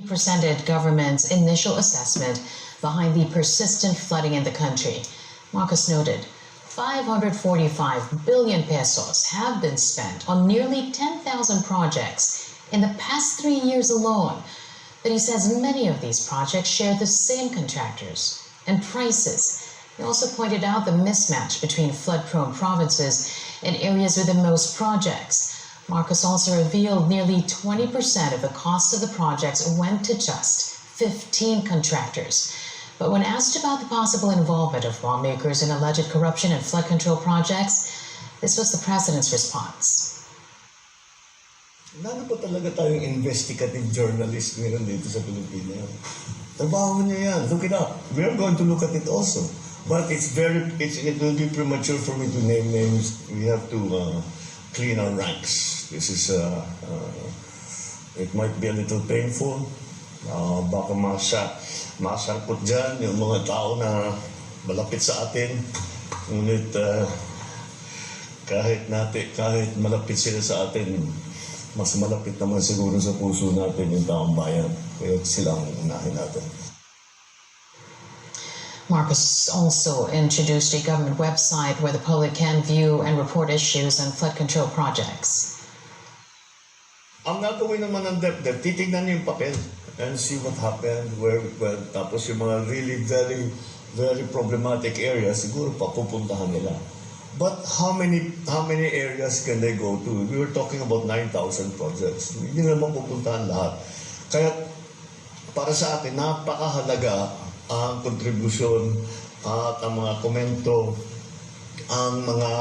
presented government's initial assessment behind the persistent flooding in the country. Marcos noted 545 billion pesos have been spent on nearly 10,000 projects in the past 3 years alone. But he says many of these projects share the same contractors and prices. He also pointed out the mismatch between flood-prone provinces and areas with the most projects. Marcos also revealed nearly 20% of the cost of the projects went to just 15 contractors. But when asked about the possible involvement of lawmakers in alleged corruption and flood control projects, this was the president's response. Lalo po talaga tayong investigative journalist ngayon dito sa Pilipinas. Trabaho niya yan. Look it up. We are going to look at it also. But it will be premature for me to name names. We have to clean our ranks. This is, it might be a little painful. Baka masangkot dyan yung mga tao na malapit sa atin. Ngunit kahit malapit sila sa atin, mas malapit naman siguro sa puso natin yung taong bayan. Kaya sila ang unahin natin. Marcos also introduced a government website where the public can view and report issues on flood control projects. Ang gagawin naman ng DepEd, titignan niyo yung papel and see what happened, tapos yung mga really very, very problematic areas, siguro papupuntahan nila. But how many areas can they go to? We were talking about 9,000 projects. Hindi naman pupuntahan lahat. Kaya para sa akin, napakahalaga ang kontribusyon at ang mga komento, ang mga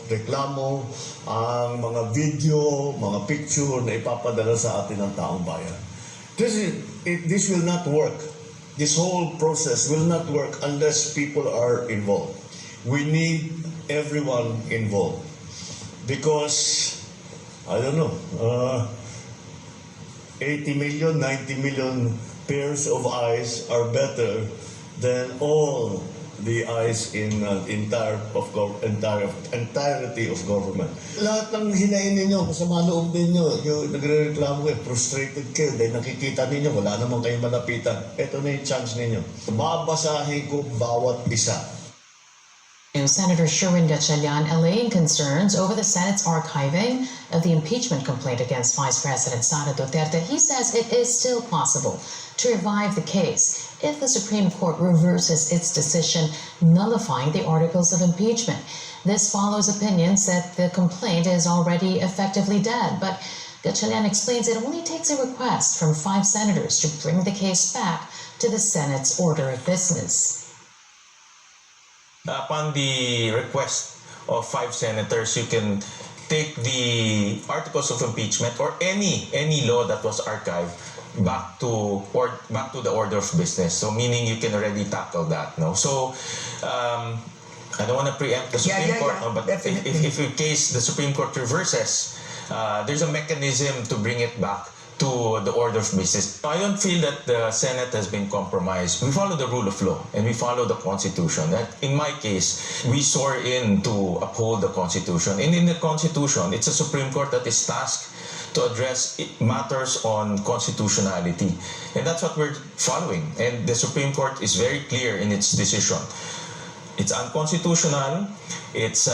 reklamo, ang mga video, mga picture na ipapadala sa atin ng taong bayan. This will not work. This whole process will not work unless people are involved. We need everyone involved. Because, I don't know, 80 million, 90 million pairs of eyes are better than all the eyes in entirety of government. Lahat ng hinain ninyo, masama loob ninyo, yung nagre-reklamo kayo, frustrated kayo, dahil nakikita ninyo, wala namang kayong malapitan. Ito na yung chance ninyo. Babasahin ko bawat isa. Senator Sherwin Gatchalian allaying concerns over the Senate's archiving of the impeachment complaint against Vice President Sara Duterte. He says it is still possible to revive the case if the Supreme Court reverses its decision nullifying the articles of impeachment. This follows opinions that the complaint is already effectively dead, but Gatchalian explains it only takes a request from 5 senators to bring the case back to the Senate's order of business. Upon the request of 5 senators, you can take the articles of impeachment or any law that was archived back to the order of business. So meaning you can already tackle that. No, so I don't want to preempt the Supreme Court, no, but if in case the Supreme Court reverses, there's a mechanism to bring it back to the order of business. I don't feel that the Senate has been compromised. We follow the rule of law and we follow the Constitution. That in my case, we soar in to uphold the Constitution. And in the Constitution, it's a Supreme Court that is tasked to address matters on constitutionality. And that's what we're following. And the Supreme Court is very clear in its decision. It's unconstitutional, it's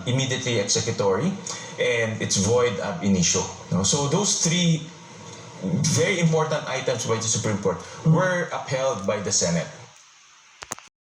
immediately executory, and it's void ab initio. No? So those 3 very important items by the Supreme Court were upheld by the Senate.